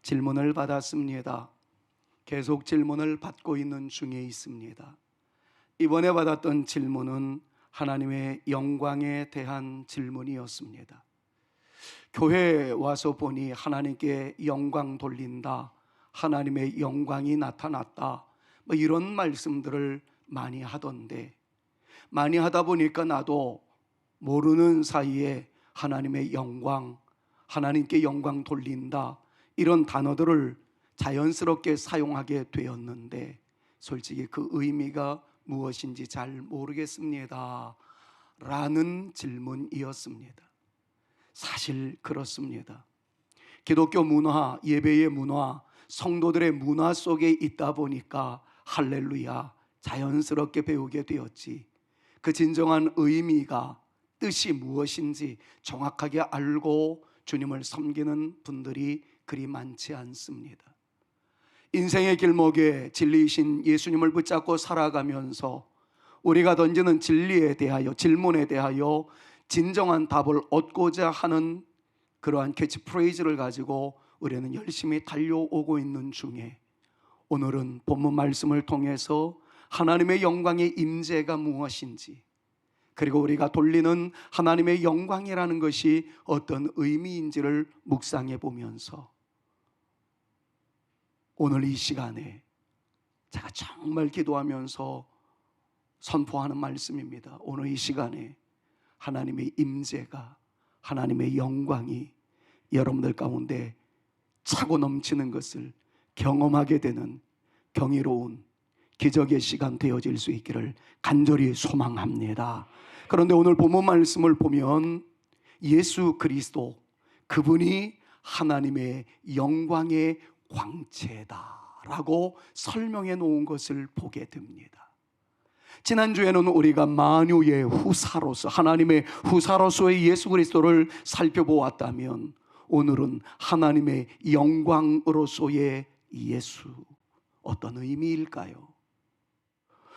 질문을 받았습니다. 계속 질문을 받고 있는 중에 있습니다. 이번에 받았던 질문은 하나님의 영광에 대한 질문이었습니다. 교회에 와서 보니 하나님께 영광 돌린다, 하나님의 영광이 나타났다, 이런 말씀들을 많이 하던데, 많이 하다 보니까 나도 모르는 사이에 하나님의 영광, 하나님께 영광 돌린다, 이런 단어들을 자연스럽게 사용하게 되었는데, 솔직히 그 의미가 무엇인지 잘 모르겠습니다 라는 질문이었습니다. 사실 그렇습니다. 기독교 문화, 예배의 문화, 성도들의 문화 속에 있다 보니까 할렐루야 자연스럽게 배우게 되었지, 그 진정한 의미가, 뜻이 무엇인지 정확하게 알고 주님을 섬기는 분들이 그리 많지 않습니다. 인생의 길목에 진리이신 예수님을 붙잡고 살아가면서 우리가 던지는 진리에 대하여, 질문에 대하여 진정한 답을 얻고자 하는 그러한 캐치프레이즈를 가지고 우리는 열심히 달려오고 있는 중에, 오늘은 본문 말씀을 통해서 하나님의 영광의 임재가 무엇인지, 그리고 우리가 돌리는 하나님의 영광이라는 것이 어떤 의미인지를 묵상해 보면서, 오늘 이 시간에 제가 정말 기도하면서 선포하는 말씀입니다. 오늘 이 시간에 하나님의 임재가, 하나님의 영광이 여러분들 가운데 차고 넘치는 것을 경험하게 되는 경이로운 기적의 시간 되어질 수 있기를 간절히 소망합니다. 그런데 오늘 본문 말씀을 보면 예수 그리스도, 그분이 하나님의 영광의 광채다라고 설명해 놓은 것을 보게 됩니다. 지난주에는 우리가 만유의 후사로서, 하나님의 후사로서의 예수 그리스도를 살펴보았다면, 오늘은 하나님의 영광으로서의 예수, 어떤 의미일까요?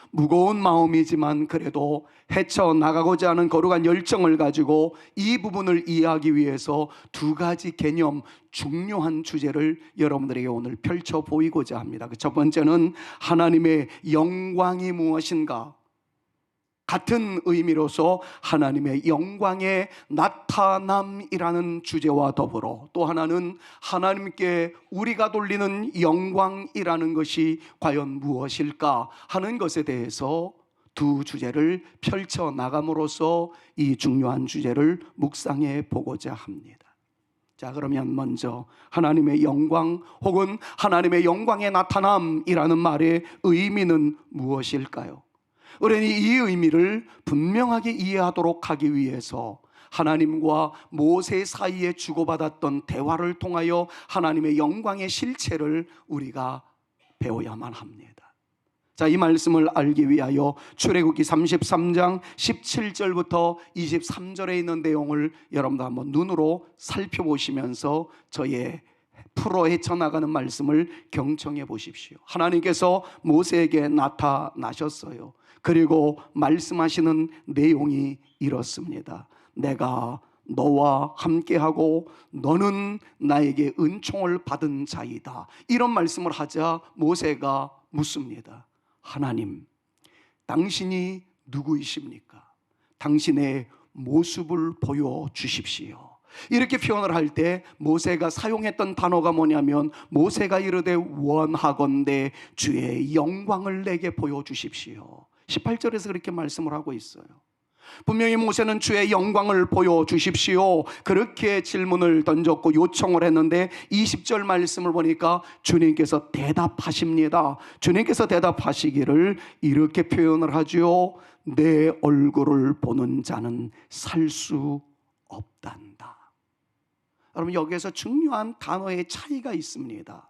무거운 마음이지만 그래도 헤쳐나가고자 하는 거룩한 열정을 가지고 이 부분을 이해하기 위해서 두 가지 개념, 중요한 주제를 여러분들에게 오늘 펼쳐 보이고자 합니다. 첫 번째는 하나님의 영광이 무엇인가, 같은 의미로서 하나님의 영광의 나타남이라는 주제와 더불어, 또 하나는 하나님께 우리가 돌리는 영광이라는 것이 과연 무엇일까 하는 것에 대해서 두 주제를 펼쳐 나감으로써 이 중요한 주제를 묵상해 보고자 합니다. 자, 그러면 먼저 하나님의 영광 혹은 하나님의 영광의 나타남이라는 말의 의미는 무엇일까요? 우리는 이 의미를 분명하게 이해하도록 하기 위해서 하나님과 모세 사이에 주고받았던 대화를 통하여 하나님의 영광의 실체를 우리가 배워야만 합니다. 자, 이 말씀을 알기 위하여 출애굽기 33장 17절부터 23절에 있는 내용을 여러분도 한번 눈으로 살펴보시면서 저의 풀어 헤쳐나가는 말씀을 경청해 보십시오. 하나님께서 모세에게 나타나셨어요. 그리고 말씀하시는 내용이 이렇습니다. 내가 너와 함께하고 너는 나에게 은총을 받은 자이다. 이런 말씀을 하자 모세가 묻습니다. 하나님, 당신이 누구이십니까? 당신의 모습을 보여주십시오. 이렇게 표현을 할 때 모세가 사용했던 단어가 뭐냐면, 모세가 이르되 원하건대 주의 영광을 내게 보여주십시오. 18절에서 그렇게 말씀을 하고 있어요. 분명히 모세는 주의 영광을 보여주십시오 그렇게 질문을 던졌고 요청을 했는데, 20절 말씀을 보니까 주님께서 대답하십니다. 주님께서 대답하시기를 이렇게 표현을 하죠. 내 얼굴을 보는 자는 살 수 없단다. 여러분, 여기에서 중요한 단어의 차이가 있습니다.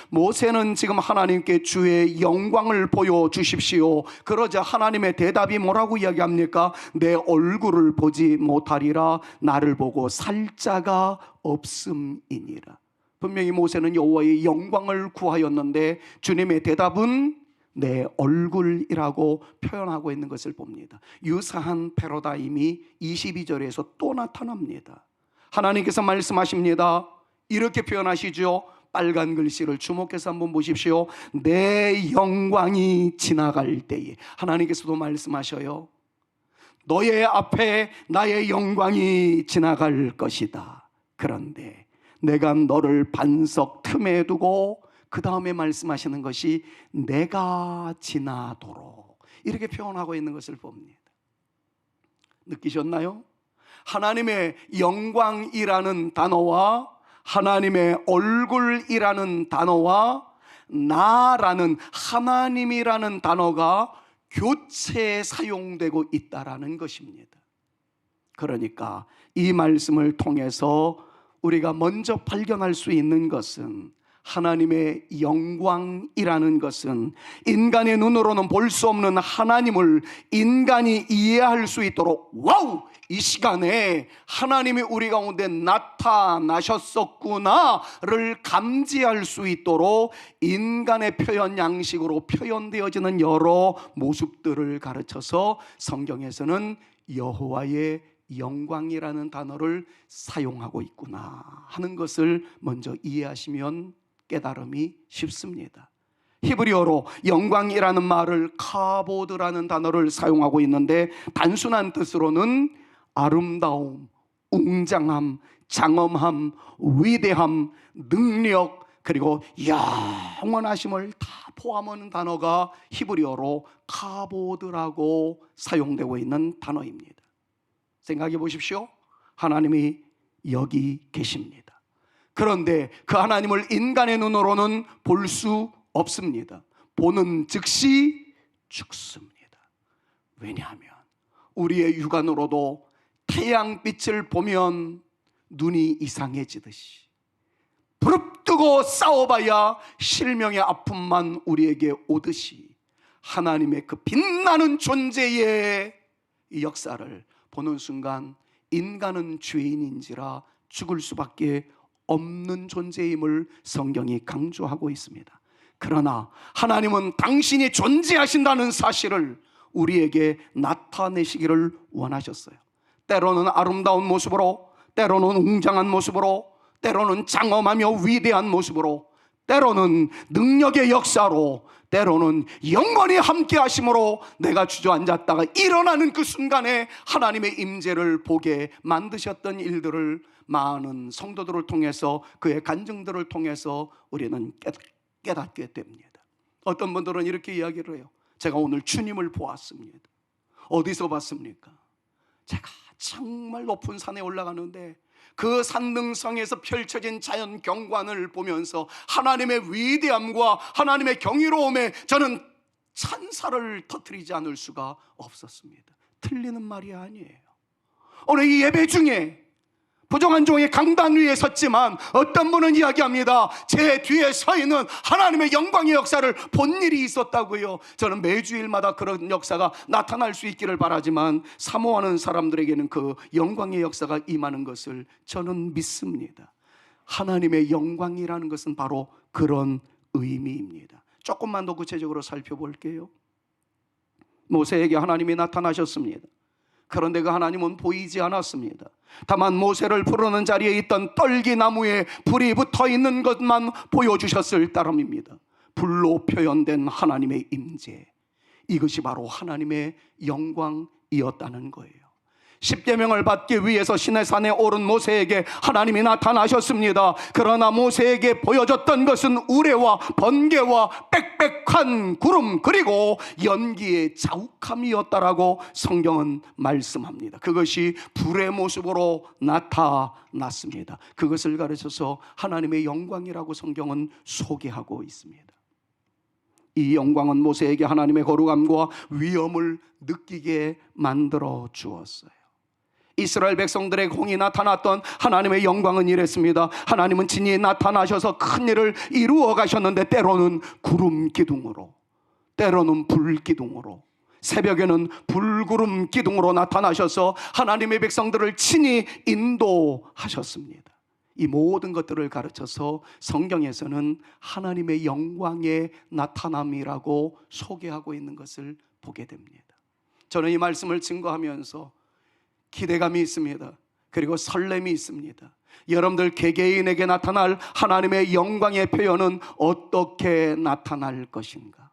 모세는 지금 하나님께 주의 영광을 보여주십시오. 그러자 하나님의 대답이 뭐라고 이야기합니까? 내 얼굴을 보지 못하리라, 나를 보고 살 자가 없음이니라. 분명히 모세는 여호와의 영광을 구하였는데 주님의 대답은 내 얼굴이라고 표현하고 있는 것을 봅니다. 유사한 패러다임이 22절에서 또 나타납니다. 하나님께서 말씀하십니다. 이렇게 표현하시죠. 빨간 글씨를 주목해서 한번 보십시오. 내 영광이 지나갈 때에, 하나님께서도 말씀하셔요. 너의 앞에 나의 영광이 지나갈 것이다. 그런데 내가 너를 반석 틈에 두고, 그 다음에 말씀하시는 것이 내가 지나도록, 이렇게 표현하고 있는 것을 봅니다. 느끼셨나요? 하나님의 영광이라는 단어와 하나님의 얼굴이라는 단어와 나라는 하나님이라는 단어가 교체에 사용되고 있다라는 것입니다. 그러니까 이 말씀을 통해서 우리가 먼저 발견할 수 있는 것은, 하나님의 영광이라는 것은 인간의 눈으로는 볼 수 없는 하나님을 인간이 이해할 수 있도록, 와우! 이 시간에 하나님이 우리 가운데 나타나셨었구나를 감지할 수 있도록 인간의 표현 양식으로 표현되어지는 여러 모습들을 가르쳐서 성경에서는 여호와의 영광이라는 단어를 사용하고 있구나 하는 것을 먼저 이해하시면 깨달음이 쉽습니다. 히브리어로 영광이라는 말을 카보드라는 단어를 사용하고 있는데, 단순한 뜻으로는 아름다움, 웅장함, 장엄함, 위대함, 능력, 그리고 영원하심을 다 포함하는 단어가 히브리어로 카보드라고 사용되고 있는 단어입니다. 생각해 보십시오. 하나님이 여기 계십니다. 그런데 그 하나님을 인간의 눈으로는 볼 수 없습니다. 보는 즉시 죽습니다. 왜냐하면 우리의 육안으로도 태양빛을 보면 눈이 이상해지듯이, 부릅뜨고 싸워봐야 실명의 아픔만 우리에게 오듯이, 하나님의 그 빛나는 존재의 이 역사를 보는 순간 인간은 죄인인지라 죽을 수밖에 없는 존재임을 성경이 강조하고 있습니다. 그러나 하나님은 당신이 존재하신다는 사실을 우리에게 나타내시기를 원하셨어요. 때로는 아름다운 모습으로, 때로는 웅장한 모습으로, 때로는 장엄하며 위대한 모습으로, 때로는 능력의 역사로, 때로는 영원히 함께 하심으로 내가 주저앉았다가 일어나는 그 순간에 하나님의 임재를 보게 만드셨던 일들을 많은 성도들을 통해서, 그의 간증들을 통해서 우리는 깨닫게 됩니다. 어떤 분들은 이렇게 이야기를 해요. 제가 오늘 주님을 보았습니다. 어디서 봤습니까? 제가 정말 높은 산에 올라가는데 그 산등성에서 펼쳐진 자연 경관을 보면서 하나님의 위대함과 하나님의 경이로움에 저는 찬사를 터뜨리지 않을 수가 없었습니다. 틀리는 말이 아니에요. 오늘 이 예배 중에 부정한 종의 강단 위에 섰지만 어떤 분은 이야기합니다. 제 뒤에 서 있는 하나님의 영광의 역사를 본 일이 있었다고요. 저는 매주일마다 그런 역사가 나타날 수 있기를 바라지만 사모하는 사람들에게는 그 영광의 역사가 임하는 것을 저는 믿습니다. 하나님의 영광이라는 것은 바로 그런 의미입니다. 조금만 더 구체적으로 살펴볼게요. 모세에게 하나님이 나타나셨습니다. 그런데 그 하나님은 보이지 않았습니다. 다만 모세를 부르는 자리에 있던 떨기나무에 불이 붙어 있는 것만 보여주셨을 따름입니다. 불로 표현된 하나님의 임재, 이것이 바로 하나님의 영광이었다는 거예요. 십계명을 받기 위해서 시내산에 오른 모세에게 하나님이 나타나셨습니다. 그러나 모세에게 보여줬던 것은 우레와 번개와 빽빽한 구름, 그리고 연기의 자욱함이었다라고 성경은 말씀합니다. 그것이 불의 모습으로 나타났습니다. 그것을 가르쳐서 하나님의 영광이라고 성경은 소개하고 있습니다. 이 영광은 모세에게 하나님의 거룩함과 위엄을 느끼게 만들어 주었어요. 이스라엘 백성들의 공이 나타났던 하나님의 영광은 이랬습니다. 하나님은 친히 나타나셔서 큰 일을 이루어 가셨는데, 때로는 구름 기둥으로, 때로는 불 기둥으로, 새벽에는 불구름 기둥으로 나타나셔서 하나님의 백성들을 친히 인도하셨습니다. 이 모든 것들을 가르쳐서 성경에서는 하나님의 영광의 나타남이라고 소개하고 있는 것을 보게 됩니다. 저는 이 말씀을 증거하면서 기대감이 있습니다. 그리고 설렘이 있습니다. 여러분들 개개인에게 나타날 하나님의 영광의 표현은 어떻게 나타날 것인가?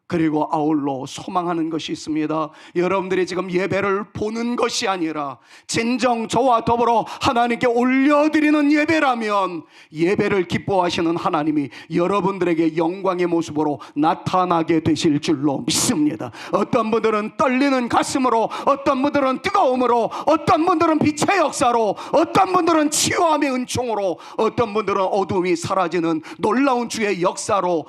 그리고 아울러 소망하는 것이 있습니다. 여러분들이 지금 예배를 보는 것이 아니라 진정 저와 더불어 하나님께 올려드리는 예배라면 예배를 기뻐하시는 하나님이 여러분들에게 영광의 모습으로 나타나게 되실 줄로 믿습니다. 어떤 분들은 떨리는 가슴으로, 어떤 분들은 뜨거움으로, 어떤 분들은 빛의 역사로, 어떤 분들은 치유함의 은총으로, 어떤 분들은 어둠이 사라지는 놀라운 주의 역사로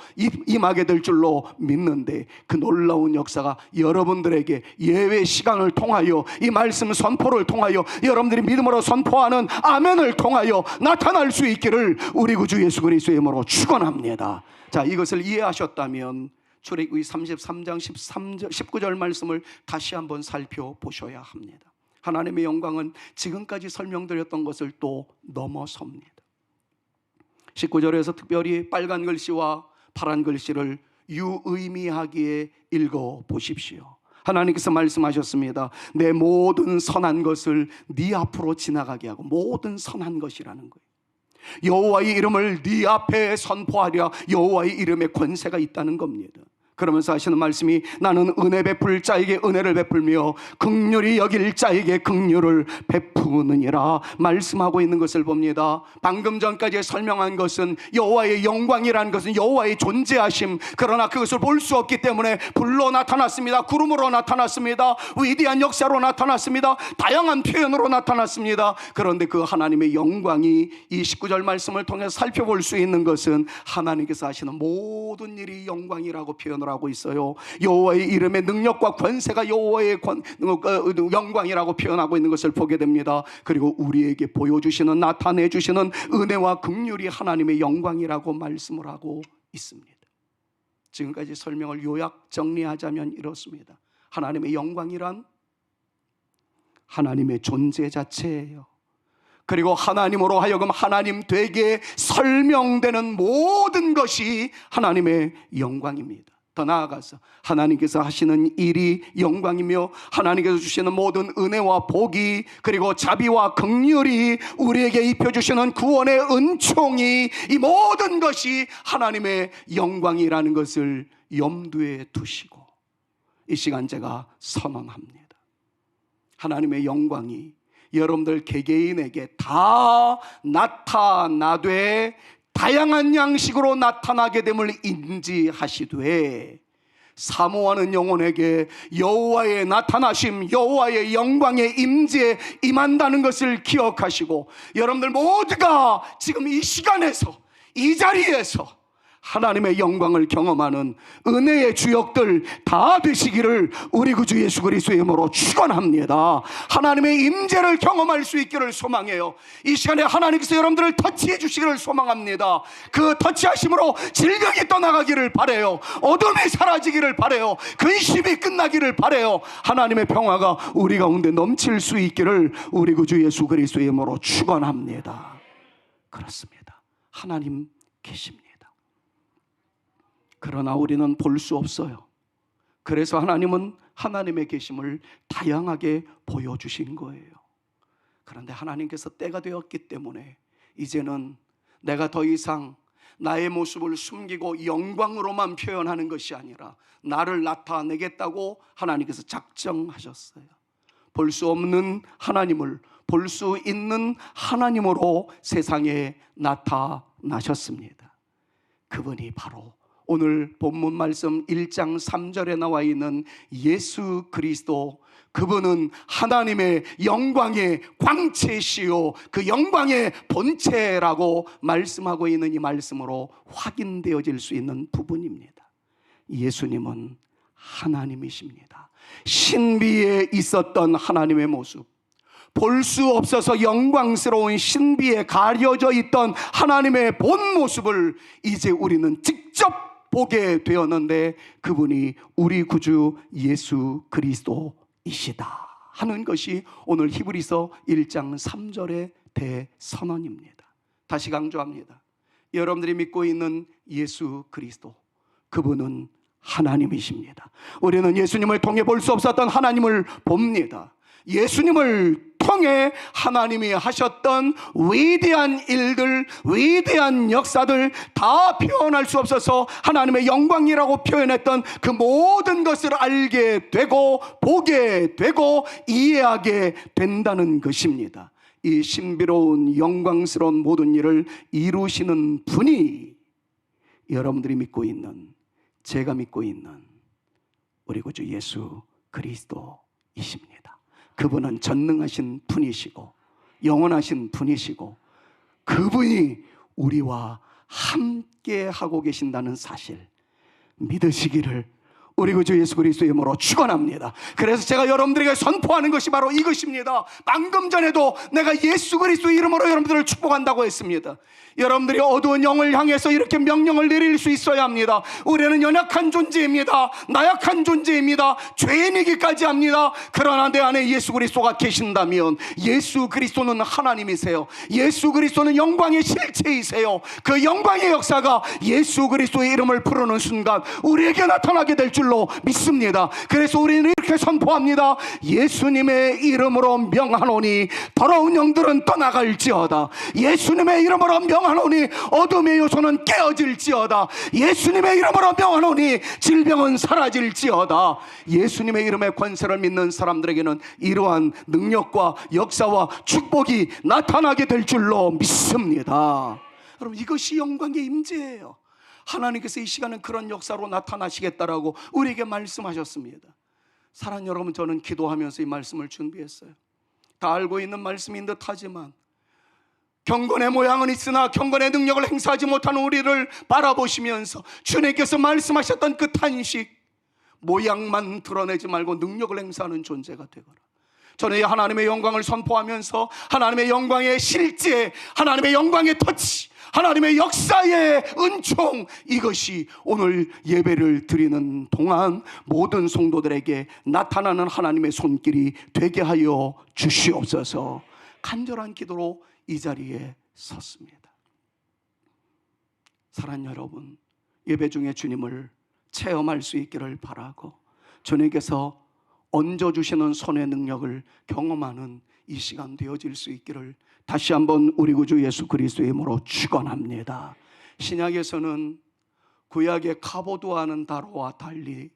임하게 될 줄로 믿는데, 그 놀라운 역사가 여러분들에게 예외 시간을 통하여, 이 말씀 선포를 통하여, 여러분들이 믿음으로 선포하는 아멘을 통하여 나타날 수 있기를 우리 구주 예수 그리스도의 이름으로 축원합니다. 자, 이것을 이해하셨다면 출애굽기 33장 19절 말씀을 다시 한번 살펴보셔야 합니다. 하나님의 영광은 지금까지 설명드렸던 것을 또 넘어섭니다. 19절에서 특별히 빨간 글씨와 파란 글씨를 유의미하게 읽어보십시오. 하나님께서 말씀하셨습니다. 내 모든 선한 것을 네 앞으로 지나가게 하고, 모든 선한 것이라는 거예요. 여호와의 이름을 네 앞에 선포하랴. 여호와의 이름에 권세가 있다는 겁니다. 그러면서 하시는 말씀이 나는 은혜 베풀 자에게 은혜를 베풀며 긍휼히 여길 자에게 긍휼을 베푸느니라 말씀하고 있는 것을 봅니다. 방금 전까지 설명한 것은 여호와의 영광이라는 것은 여호와의 존재하심, 그러나 그것을 볼 수 없기 때문에 불로 나타났습니다. 구름으로 나타났습니다. 위대한 역사로 나타났습니다. 다양한 표현으로 나타났습니다. 그런데 그 하나님의 영광이 이 19절 말씀을 통해 살펴볼 수 있는 것은 하나님께서 하시는 모든 일이 영광이라고 표현을 하고 있어요. 여호와의 이름의 능력과 권세가 여호와의 영광이라고 표현하고 있는 것을 보게 됩니다. 그리고 우리에게 보여주시는, 나타내주시는 은혜와 긍휼이 하나님의 영광이라고 말씀을 하고 있습니다. 지금까지 설명을 요약 정리하자면 이렇습니다. 하나님의 영광이란 하나님의 존재 자체예요. 그리고 하나님으로 하여금 하나님 되게 설명되는 모든 것이 하나님의 영광입니다. 더 나아가서 하나님께서 하시는 일이 영광이며, 하나님께서 주시는 모든 은혜와 복이, 그리고 자비와 긍휼이, 우리에게 입혀주시는 구원의 은총이, 이 모든 것이 하나님의 영광이라는 것을 염두에 두시고 이 시간 제가 선언합니다. 하나님의 영광이 여러분들 개개인에게 다 나타나되 다양한 양식으로 나타나게 됨을 인지하시되, 사모하는 영혼에게 여호와의 나타나심, 여호와의 영광의 임재에 임한다는 것을 기억하시고, 여러분들 모두가 지금 이 시간에서, 이 자리에서 하나님의 영광을 경험하는 은혜의 주역들 다 되시기를 우리 구주 예수 그리스도의 이름으로 축원합니다. 하나님의 임재를 경험할 수 있기를 소망해요. 이 시간에 하나님께서 여러분들을 터치해 주시기를 소망합니다. 그 터치하심으로 질병이 떠나가기를 바라요. 어둠이 사라지기를 바라요. 근심이 끝나기를 바라요. 하나님의 평화가 우리 가운데 넘칠 수 있기를 우리 구주 예수 그리스도의 이름으로 축원합니다. 그렇습니다. 하나님 계십니다. 그러나 우리는 볼 수 없어요. 그래서 하나님은 하나님의 계심을 다양하게 보여주신 거예요. 그런데 하나님께서 때가 되었기 때문에 이제는 내가 더 이상 나의 모습을 숨기고 영광으로만 표현하는 것이 아니라 나를 나타내겠다고 하나님께서 작정하셨어요. 볼 수 없는 하나님을 볼 수 있는 하나님으로 세상에 나타나셨습니다. 그분이 바로 오늘 본문 말씀 1장 3절에 나와 있는 예수 그리스도, 그분은 하나님의 영광의 광채시요 그 영광의 본체라고 말씀하고 있는 이 말씀으로 확인되어질 수 있는 부분입니다. 예수님은 하나님이십니다. 신비에 있었던 하나님의 모습, 볼 수 없어서 영광스러운 신비에 가려져 있던 하나님의 본 모습을 이제 우리는 직접 보게 되었는데, 그분이 우리 구주 예수 그리스도이시다 하는 것이 오늘 히브리서 1장 3절의 대선언입니다. 다시 강조합니다. 여러분들이 믿고 있는 예수 그리스도, 그분은 하나님이십니다. 우리는 예수님을 통해 볼 수 없었던 하나님을 봅니다. 예수님을 통해 하나님이 하셨던 위대한 일들, 위대한 역사들 다 표현할 수 없어서 하나님의 영광이라고 표현했던 그 모든 것을 알게 되고 보게 되고 이해하게 된다는 것입니다. 이 신비로운 영광스러운 모든 일을 이루시는 분이 여러분들이 믿고 있는, 제가 믿고 있는 우리 구주 예수 그리스도이십니다. 그분은 전능하신 분이시고 영원하신 분이시고 그분이 우리와 함께 하고 계신다는 사실 믿으시기를 우리 구주 예수 그리스도의 이름으로 축원합니다. 그래서 제가 여러분들에게 선포하는 것이 바로 이것입니다. 방금 전에도 내가 예수 그리스도의 이름으로 여러분들을 축복한다고 했습니다. 여러분들이 어두운 영을 향해서 이렇게 명령을 내릴 수 있어야 합니다. 우리는 연약한 존재입니다. 나약한 존재입니다. 죄인이기까지 합니다. 그러나 내 안에 예수 그리스도가 계신다면 예수 그리스도는 하나님이세요. 예수 그리스도는 영광의 실체이세요. 그 영광의 역사가 예수 그리스도의 이름을 부르는 순간 우리에게 나타나게 될 줄로 믿습니다. 그래서 우리는 이렇게 선포합니다. 예수님의 이름으로 명하노니 더러운 영들은 떠나갈지어다. 예수님의 이름으로 명하노니 어둠의 요소는 깨어질지어다. 예수님의 이름으로 명하노니 질병은 사라질지어다. 예수님의 이름의 권세를 믿는 사람들에게는 이러한 능력과 역사와 축복이 나타나게 될 줄로 믿습니다. 여러분, 이것이 영광의 임재예요. 하나님께서 이 시간은 그런 역사로 나타나시겠다라고 우리에게 말씀하셨습니다. 사랑하는 여러분, 저는 기도하면서 이 말씀을 준비했어요. 다 알고 있는 말씀인 듯 하지만 경건의 모양은 있으나 경건의 능력을 행사하지 못하는 우리를 바라보시면서 주님께서 말씀하셨던 그 탄식, 모양만 드러내지 말고 능력을 행사하는 존재가 되거라. 저는 하나님의 영광을 선포하면서 하나님의 영광의 실제, 하나님의 영광의 터치, 하나님의 역사의 은총, 이것이 오늘 예배를 드리는 동안 모든 성도들에게 나타나는 하나님의 손길이 되게 하여 주시옵소서. 간절한 기도로 이 자리에 섰습니다. 사랑하는 여러분, 예배 중에 주님을 체험할 수 있기를 바라고 주님께서 얹어주시는 손의 능력을 경험하는 이 시간 되어질 수 있기를 다시 한번 우리 구주 예수 그리스도의 이름으로 축원합니다. 신약에서는 구약의 카보드하는 단어와 달리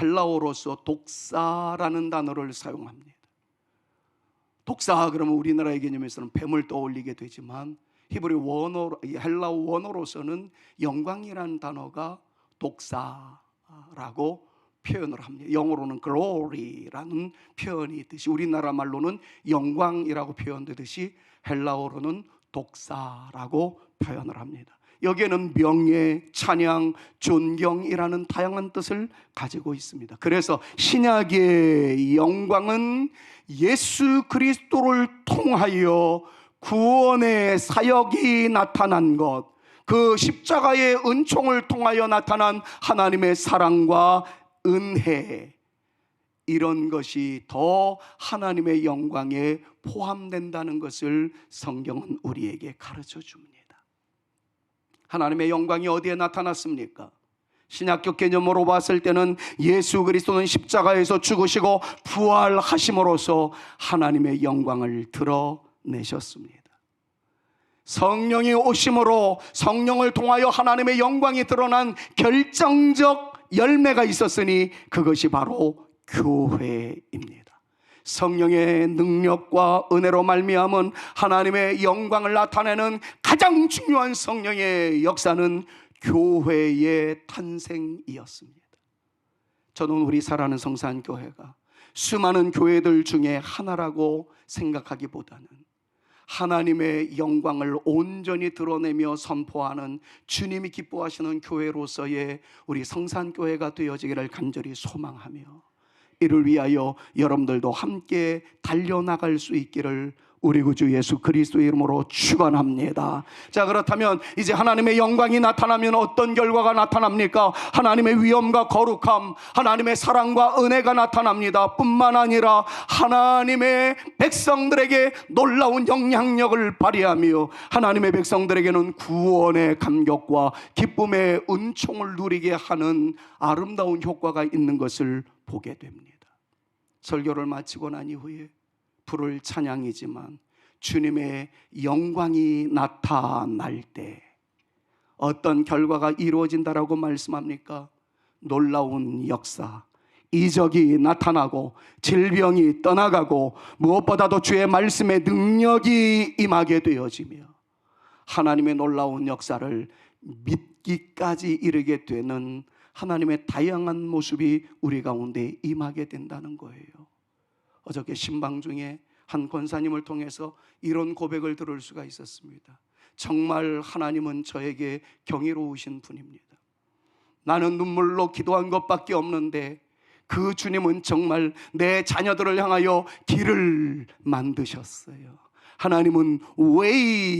헬라어로서 독사라는 단어를 사용합니다. 독사 그러면 우리나라의 개념에서는 뱀을 떠올리게 되지만 히브리 원어, 헬라어 원어로서는 영광이라는 단어가 독사라고 표현을 합니다. 영어로는 glory라는 표현이 있듯이 우리나라 말로는 영광이라고 표현되듯이 헬라어로는 독사라고 표현을 합니다. 여기에는 명예, 찬양, 존경이라는 다양한 뜻을 가지고 있습니다. 그래서 신약의 영광은 예수 그리스도를 통하여 구원의 사역이 나타난 것, 그 십자가의 은총을 통하여 나타난 하나님의 사랑과 은혜, 이런 것이 더 하나님의 영광에 포함된다는 것을 성경은 우리에게 가르쳐 줍니다. 하나님의 영광이 어디에 나타났습니까? 신약적 개념으로 봤을 때는 예수 그리스도는 십자가에서 죽으시고 부활하심으로써 하나님의 영광을 드러내셨습니다. 성령이 오심으로 성령을 통하여 하나님의 영광이 드러난 결정적 열매가 있었으니 그것이 바로 교회입니다. 성령의 능력과 은혜로 말미암은 하나님의 영광을 나타내는 가장 중요한 성령의 역사는 교회의 탄생이었습니다. 저는 우리 사랑하는 성산교회가 수많은 교회들 중에 하나라고 생각하기보다는 하나님의 영광을 온전히 드러내며 선포하는 주님이 기뻐하시는 교회로서의 우리 성산교회가 되어지기를 간절히 소망하며 이를 위하여 여러분들도 함께 달려나갈 수 있기를 우리 구주 예수 그리스도의 이름으로 축원합니다. 자, 그렇다면 이제 하나님의 영광이 나타나면 어떤 결과가 나타납니까? 하나님의 위엄과 거룩함, 하나님의 사랑과 은혜가 나타납니다. 뿐만 아니라 하나님의 백성들에게 놀라운 영향력을 발휘하며 하나님의 백성들에게는 구원의 감격과 기쁨의 은총을 누리게 하는 아름다운 효과가 있는 것을 보게 됩니다. 설교를 마치고 난 이후에 부를 찬양이지만 주님의 영광이 나타날 때 어떤 결과가 이루어진다라고 말씀합니까? 놀라운 역사, 이적이 나타나고 질병이 떠나가고 무엇보다도 주의 말씀의 능력이 임하게 되어지며 하나님의 놀라운 역사를 믿기까지 이르게 되는 하나님의 다양한 모습이 우리 가운데 임하게 된다는 거예요. 어저께 신방 중에 한 권사님을 통해서 이런 고백을 들을 수가 있었습니다. 정말 하나님은 저에게 경이로우신 분입니다. 나는 눈물로 기도한 것밖에 없는데 그 주님은 정말 내 자녀들을 향하여 길을 만드셨어요. 하나님은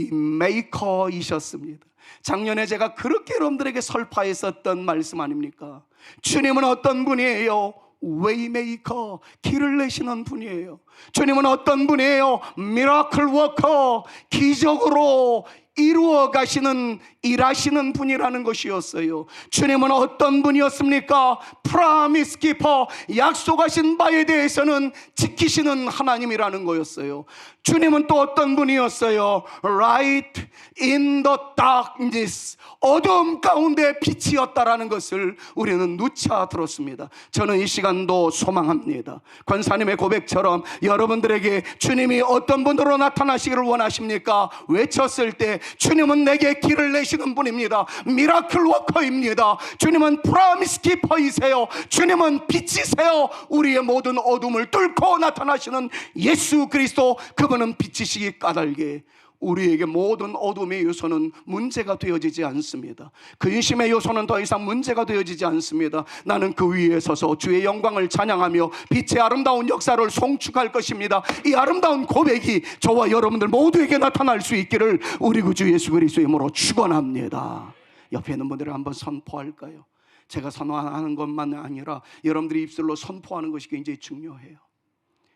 웨이메이커이셨습니다. 작년에 제가 그렇게 여러분들에게 설파했었던 말씀 아닙니까? 주님은 어떤 분이에요? 웨이메이커, 길을 내시는 분이에요. 주님은 어떤 분이에요? 미라클 워커, 기적으로 이루어 가시는, 일하시는 분이라는 것이었어요. 주님은 어떤 분이었습니까? 프라미스 키퍼, 약속하신 바에 대해서는 지키시는 하나님이라는 거였어요. 주님은 또 어떤 분이었어요? Light in the darkness, 어둠 가운데 빛이었다라는 것을 우리는 누차 들었습니다. 저는 이 시간도 소망합니다. 권사님의 고백처럼 여러분들에게 주님이 어떤 분으로 나타나시기를 원하십니까? 외쳤을 때 주님은 내게 길을 내시는 분입니다. 미라클 워커입니다. 주님은 프라미스 키퍼이세요. 주님은 빛이세요. 우리의 모든 어둠을 뚫고 나타나시는 예수 그리스도, 그분은 빛이시기 까닭에 우리에게 모든 어둠의 요소는 문제가 되어지지 않습니다. 근심의 요소는 더 이상 문제가 되어지지 않습니다. 나는 그 위에 서서 주의 영광을 찬양하며 빛의 아름다운 역사를 송축할 것입니다. 이 아름다운 고백이 저와 여러분들 모두에게 나타날 수 있기를 우리 구주 예수 그리스도의 이름으로 축원합니다. 옆에 있는 분들을 한번 선포할까요? 제가 선언하는 것만 아니라 여러분들이 입술로 선포하는 것이 굉장히 중요해요.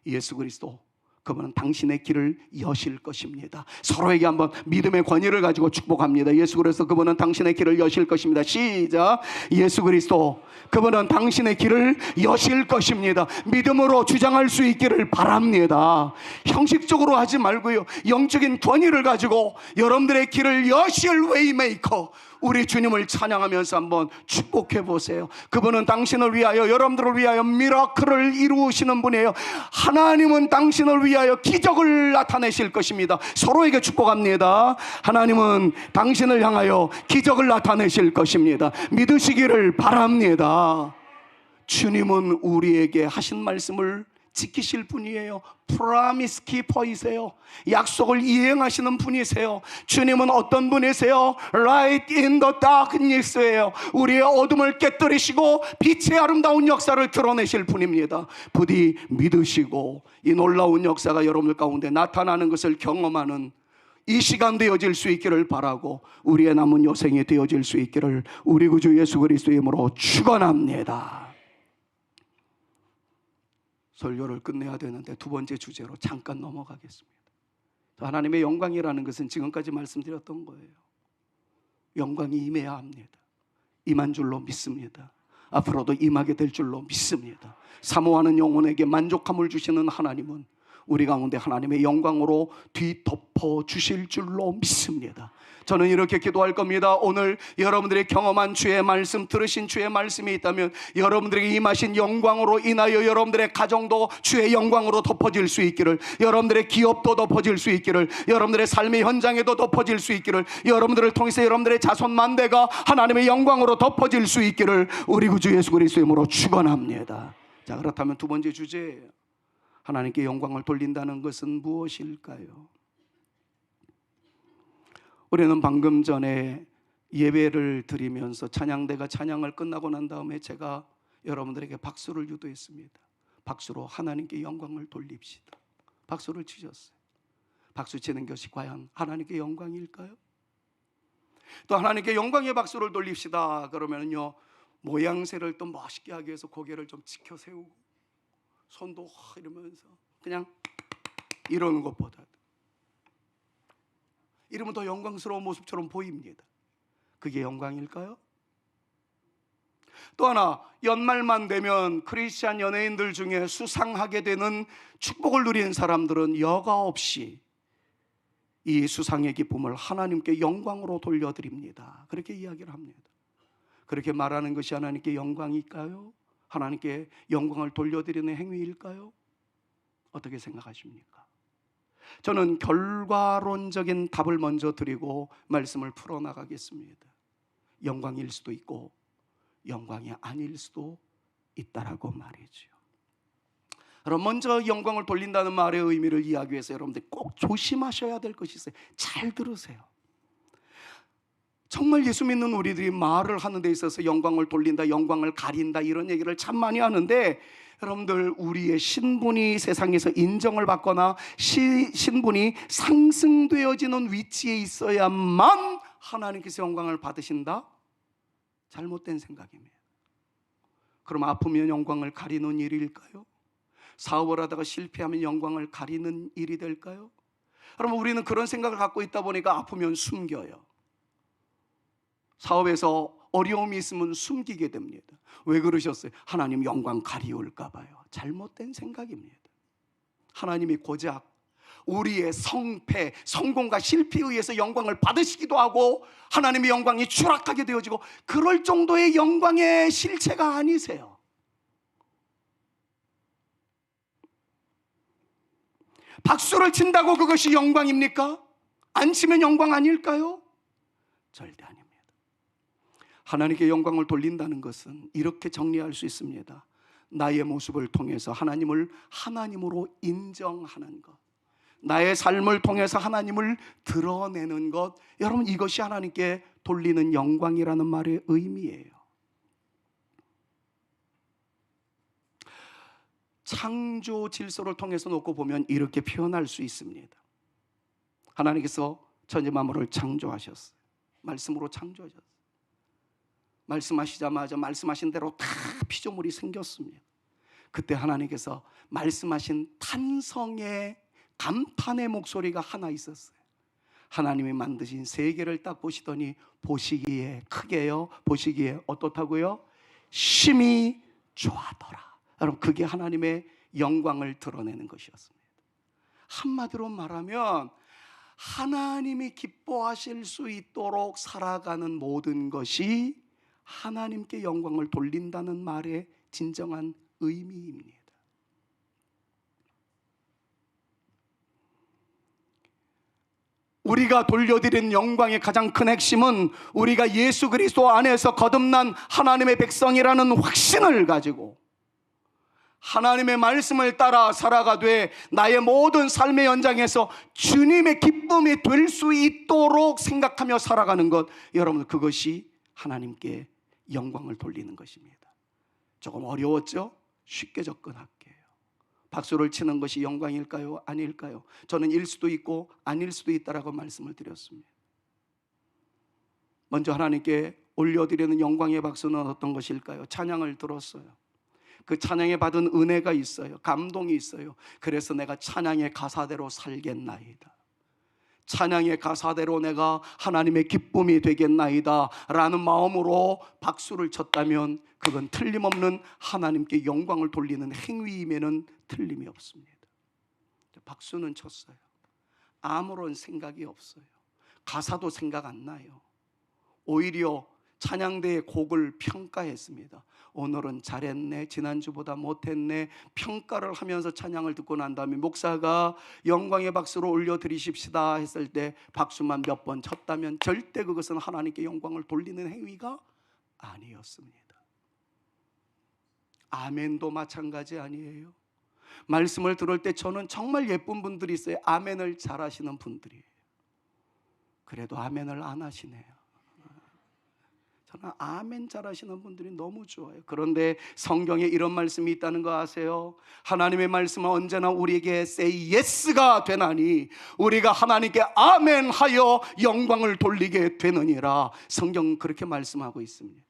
예수 그리스도, 그분은 당신의 길을 여실 것입니다. 서로에게 한번 믿음의 권위를 가지고 축복합니다. 예수 그리스도, 그분은 당신의 길을 여실 것입니다. 시작. 예수 그리스도, 그분은 당신의 길을 여실 것입니다. 믿음으로 주장할 수 있기를 바랍니다. 형식적으로 하지 말고요, 영적인 권위를 가지고 여러분들의 길을 여실 웨이메이커, 우리 주님을 찬양하면서 한번 축복해 보세요. 그분은 당신을 위하여, 여러분들을 위하여 미라클을 이루시는 분이에요. 하나님은 당신을 위하여 기적을 나타내실 것입니다. 서로에게 축복합니다. 하나님은 당신을 향하여 기적을 나타내실 것입니다. 믿으시기를 바랍니다. 주님은 우리에게 하신 말씀을 지키실 분이에요. 프라미스 키퍼이세요. 약속을 이행하시는 분이세요. 주님은 어떤 분이세요? Light in the darkness예요. 우리의 어둠을 깨뜨리시고 빛의 아름다운 역사를 드러내실 분입니다. 부디 믿으시고 이 놀라운 역사가 여러분들 가운데 나타나는 것을 경험하는 이 시간 되어질 수 있기를 바라고, 우리의 남은 여생이 되어질 수 있기를 우리 구주 예수 그리스도의 이름으로 축원합니다. 설교를 끝내야 되는데 두 번째 주제로 잠깐 넘어가겠습니다. 하나님의 영광이라는 것은 지금까지 말씀드렸던 거예요. 영광이 임해야 합니다. 임한 줄로 믿습니다. 앞으로도 임하게 될 줄로 믿습니다. 사모하는 영혼에게 만족함을 주시는 하나님은 우리 가운데 하나님의 영광으로 뒤덮어 주실 줄로 믿습니다. 저는 이렇게 기도할 겁니다. 오늘 여러분들이 경험한 주의 말씀, 들으신 주의 말씀이 있다면 여러분들에게 임하신 영광으로 인하여 여러분들의 가정도 주의 영광으로 덮어질 수 있기를, 여러분들의 기업도 덮어질 수 있기를, 여러분들의 삶의 현장에도 덮어질 수 있기를, 여러분들을 통해서 여러분들의 자손 만대가 하나님의 영광으로 덮어질 수 있기를 우리 구주 예수 그리스도의 이름으로 축원합니다. 자, 그렇다면 두 번째 주제예요. 하나님께 영광을 돌린다는 것은 무엇일까요? 우리는 방금 전에 예배를 드리면서 찬양대가 찬양을 끝나고 난 다음에 제가 여러분들에게 박수를 유도했습니다. 박수로 하나님께 영광을 돌립시다. 박수를 치셨어요. 박수 치는 것이 과연 하나님께 영광일까요? 또 하나님께 영광의 박수를 돌립시다 그러면요, 모양새를 또 멋있게 하기 위해서 고개를 좀 치켜 세우고 손도 이러면서 그냥 이러는 것보다 이러면 더 영광스러운 모습처럼 보입니다. 그게 영광일까요? 또 하나, 연말만 되면 크리스찬 연예인들 중에 수상하게 되는 축복을 누리는 사람들은 여과 없이 이 수상의 기쁨을 하나님께 영광으로 돌려드립니다. 그렇게 이야기를 합니다. 그렇게 말하는 것이 하나님께 영광일까요? 하나님께 영광을 돌려드리는 행위일까요? 어떻게 생각하십니까? 저는 결과론적인 답을 먼저 드리고 말씀을 풀어나가겠습니다. 영광일 수도 있고 영광이 아닐 수도 있다라고 말이죠. 그럼 먼저 영광을 돌린다는 말의 의미를 이야기해서 여러분들 꼭 조심하셔야 될 것이 있어요. 잘 들으세요. 정말 예수 믿는 우리들이 말을 하는 데 있어서 영광을 돌린다, 영광을 가린다 이런 얘기를 참 많이 하는데, 여러분들 우리의 신분이 세상에서 인정을 받거나 신분이 상승되어지는 위치에 있어야만 하나님께서 영광을 받으신다? 잘못된 생각입니다. 그럼 아프면 영광을 가리는 일일까요? 사업을 하다가 실패하면 영광을 가리는 일이 될까요? 여러분, 우리는 그런 생각을 갖고 있다 보니까 아프면 숨겨요. 사업에서 어려움이 있으면 숨기게 됩니다. 왜 그러셨어요? 하나님 영광 가리울까 봐요. 잘못된 생각입니다. 하나님이 고작 우리의 성패, 성공과 실패에 의해서 영광을 받으시기도 하고 하나님의 영광이 추락하게 되어지고 그럴 정도의 영광의 실체가 아니세요. 박수를 친다고 그것이 영광입니까? 안 치면 영광 아닐까요? 절대 아닙니다. 하나님께 영광을 돌린다는 것은 이렇게 정리할 수 있습니다. 나의 모습을 통해서 하나님을 하나님으로 인정하는 것, 나의 삶을 통해서 하나님을 드러내는 것, 여러분 이것이 하나님께 돌리는 영광이라는 말의 의미예요. 창조 질서를 통해서 놓고 보면 이렇게 표현할 수 있습니다. 하나님께서 천지 만물을 창조하셨어요. 말씀으로 창조하셨어요. 말씀하시자마자 말씀하신 대로 다 피조물이 생겼습니다. 그때 하나님께서 말씀하신 탄성의 감탄의 목소리가 하나 있었어요. 하나님이 만드신 세계를 딱 보시더니 보시기에 크게요, 보시기에 어떻다고요? 심히 좋아하더라. 여러분, 그게 하나님의 영광을 드러내는 것이었습니다. 한마디로 말하면 하나님이 기뻐하실 수 있도록 살아가는 모든 것이 하나님께 영광을 돌린다는 말의 진정한 의미입니다. 우리가 돌려드리는 영광의 가장 큰 핵심은 우리가 예수 그리스도 안에서 거듭난 하나님의 백성이라는 확신을 가지고 하나님의 말씀을 따라 살아가되 나의 모든 삶의 연장에서 주님의 기쁨이 될 수 있도록 생각하며 살아가는 것, 여러분 그것이 하나님께 영광을 돌리는 것입니다. 조금 어려웠죠? 쉽게 접근할게요. 박수를 치는 것이 영광일까요? 아닐까요? 저는 일 수도 있고 아닐 수도 있다라고 말씀을 드렸습니다. 먼저 하나님께 올려드리는 영광의 박수는 어떤 것일까요? 찬양을 들었어요. 그 찬양에 받은 은혜가 있어요. 감동이 있어요. 그래서 내가 찬양의 가사대로 살겠나이다. 찬양의 가사대로 내가 하나님의 기쁨이 되겠나이다 라는 마음으로 박수를 쳤다면 그건 틀림없는 하나님께 영광을 돌리는 행위임에는 틀림이 없습니다. 박수는 쳤어요. 아무런 생각이 없어요. 가사도 생각 안 나요. 오히려 찬양대의 곡을 평가했습니다. 오늘은 잘했네, 지난주보다 못했네, 평가를 하면서 찬양을 듣고 난 다음에 목사가 영광의 박수로 올려드리십시다 했을 때 박수만 몇 번 쳤다면 절대 그것은 하나님께 영광을 돌리는 행위가 아니었습니다. 아멘도 마찬가지 아니에요? 말씀을 들을 때 저는 정말 예쁜 분들이 있어요. 아멘을 잘하시는 분들이에요. 그래도 아멘을 안 하시네요. 저는 아멘 잘하시는 분들이 너무 좋아요. 그런데 성경에 이런 말씀이 있다는 거 아세요? 하나님의 말씀은 언제나 우리에게 say yes가 되나니 우리가 하나님께 아멘 하여 영광을 돌리게 되느니라. 성경은 그렇게 말씀하고 있습니다.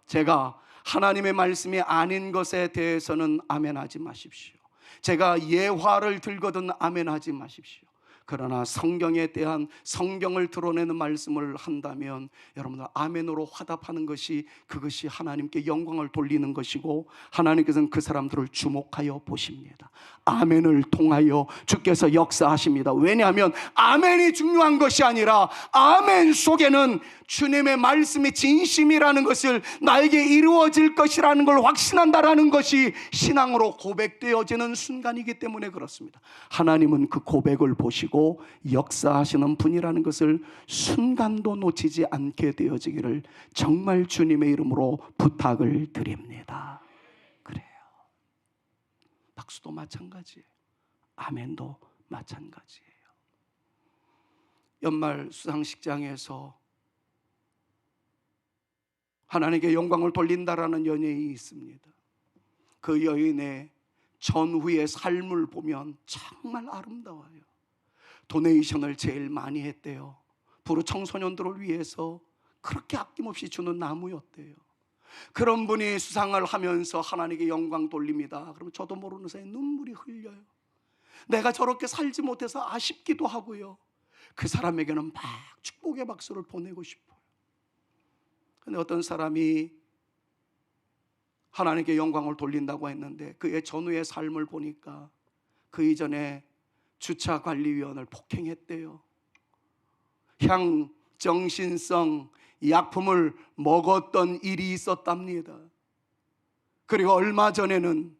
제가 하나님의 말씀이 아닌 것에 대해서는 아멘 하지 마십시오. 제가 예화를 들거든 아멘 하지 마십시오. 그러나 성경에 대한 성경을 드러내는 말씀을 한다면 여러분들 아멘으로 화답하는 것이 그것이 하나님께 영광을 돌리는 것이고 하나님께서는 그 사람들을 주목하여 보십니다. 아멘을 통하여 주께서 역사하십니다. 왜냐하면 아멘이 중요한 것이 아니라 아멘 속에는 주님의 말씀이 진심이라는 것을 나에게 이루어질 것이라는 걸 확신한다라는 것이 신앙으로 고백되어지는 순간이기 때문에 그렇습니다. 하나님은 그 고백을 보시고 역사하시는 분이라는 것을 순간도 놓치지 않게 되어지기를 정말 주님의 이름으로 부탁을 드립니다. 그래요. 박수도 마찬가지예요. 아멘도 마찬가지예요. 연말 수상식장에서 하나님께 영광을 돌린다라는 연예인이 있습니다. 그 여인의 전후의 삶을 보면 정말 아름다워요. 도네이션을 제일 많이 했대요. 부르 청소년들을 위해서 그렇게 아낌없이 주는 나무였대요. 그런 분이 수상을 하면서 하나님께 영광 돌립니다. 그러면 저도 모르는 사이에 눈물이 흘려요. 내가 저렇게 살지 못해서 아쉽기도 하고요. 그 사람에게는 막 축복의 박수를 보내고 싶어요. 근데 어떤 사람이 하나님께 영광을 돌린다고 했는데 그의 전후의 삶을 보니까 그 이전에 주차관리위원을 폭행했대요. 향정신성 약품을 먹었던 일이 있었답니다. 그리고 얼마 전에는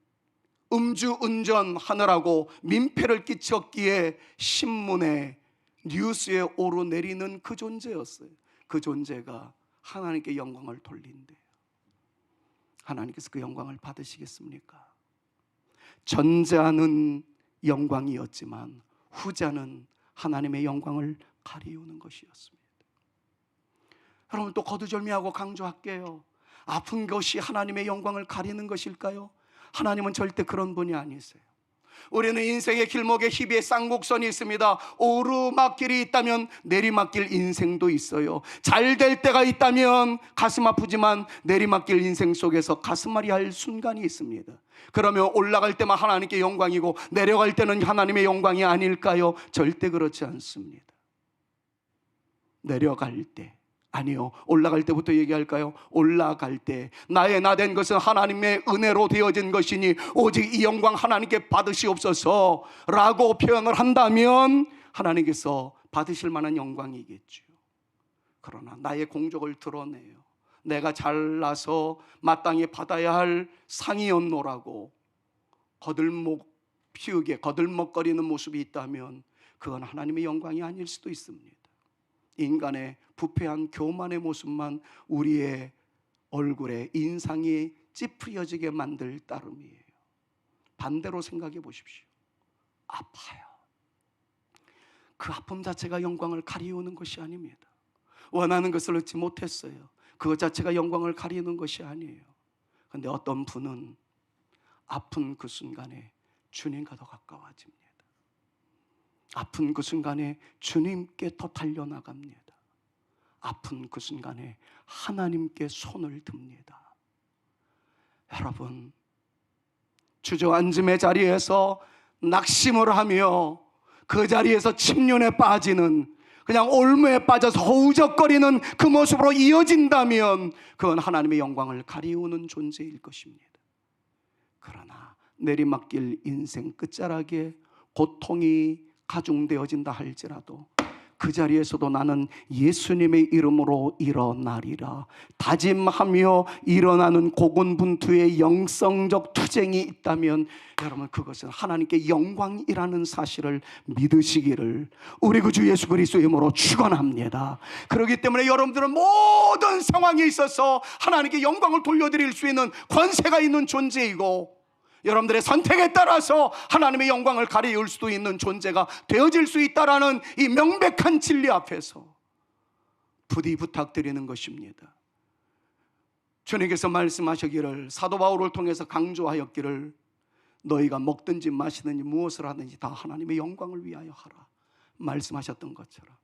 음주운전 하느라고 민폐를 끼쳤기에 신문에 뉴스에 오르내리는 그 존재였어요. 그 존재가 하나님께 영광을 돌린대요. 하나님께서 그 영광을 받으시겠습니까? 전자는 영광이었지만 후자는 하나님의 영광을 가리우는 것이었습니다. 여러분 또 거두절미하고 강조할게요. 아픈 것이 하나님의 영광을 가리는 것일까요? 하나님은 절대 그런 분이 아니세요. 우리는 인생의 길목에 희비의 쌍곡선이 있습니다. 오르막길이 있다면 내리막길 인생도 있어요. 잘 될 때가 있다면 가슴 아프지만 내리막길 인생 속에서 가슴앓이 할 순간이 있습니다. 그러면 올라갈 때만 하나님께 영광이고 내려갈 때는 하나님의 영광이 아닐까요? 절대 그렇지 않습니다. 내려갈 때 아니요, 올라갈 때부터 얘기할까요? 올라갈 때 나의 나 된 것은 하나님의 은혜로 되어진 것이니 오직 이 영광 하나님께 받으시옵소서 라고 표현을 한다면 하나님께서 받으실 만한 영광이겠죠. 그러나 나의 공적을 드러내요. 내가 잘나서 마땅히 받아야 할 상이었노라고 거들먹 피우게 거들먹거리는 모습이 있다면 그건 하나님의 영광이 아닐 수도 있습니다. 인간의 부패한 교만의 모습만 우리의 얼굴에 인상이 찌푸려지게 만들 따름이에요. 반대로 생각해 보십시오. 아파요. 그 아픔 자체가 영광을 가리우는 것이 아닙니다. 원하는 것을 얻지 못했어요. 그것 자체가 영광을 가리는 것이 아니에요. 그런데 어떤 분은 아픈 그 순간에 주님과 더 가까워집니다. 아픈 그 순간에 주님께 더 달려나갑니다. 아픈 그 순간에 하나님께 손을 듭니다. 여러분, 주저앉음의 자리에서 낙심을 하며 그 자리에서 침륜에 빠지는, 그냥 올무에 빠져서 허우적거리는 그 모습으로 이어진다면 그건 하나님의 영광을 가리우는 존재일 것입니다. 그러나 내리막길 인생 끝자락에 고통이 가중되어진다 할지라도 그 자리에서도 나는 예수님의 이름으로 일어나리라 다짐하며 일어나는 고군분투의 영성적 투쟁이 있다면 여러분 그것은 하나님께 영광이라는 사실을 믿으시기를 우리 구주 예수 그리스도의 이름으로 축원합니다. 그렇기 때문에 여러분들은 모든 상황에 있어서 하나님께 영광을 돌려드릴 수 있는 권세가 있는 존재이고 여러분들의 선택에 따라서 하나님의 영광을 가리울 수도 있는 존재가 되어질 수 있다라는 이 명백한 진리 앞에서 부디 부탁드리는 것입니다. 주님께서 말씀하시기를 사도 바울을 통해서 강조하였기를 너희가 먹든지 마시든지 무엇을 하든지 다 하나님의 영광을 위하여 하라 말씀하셨던 것처럼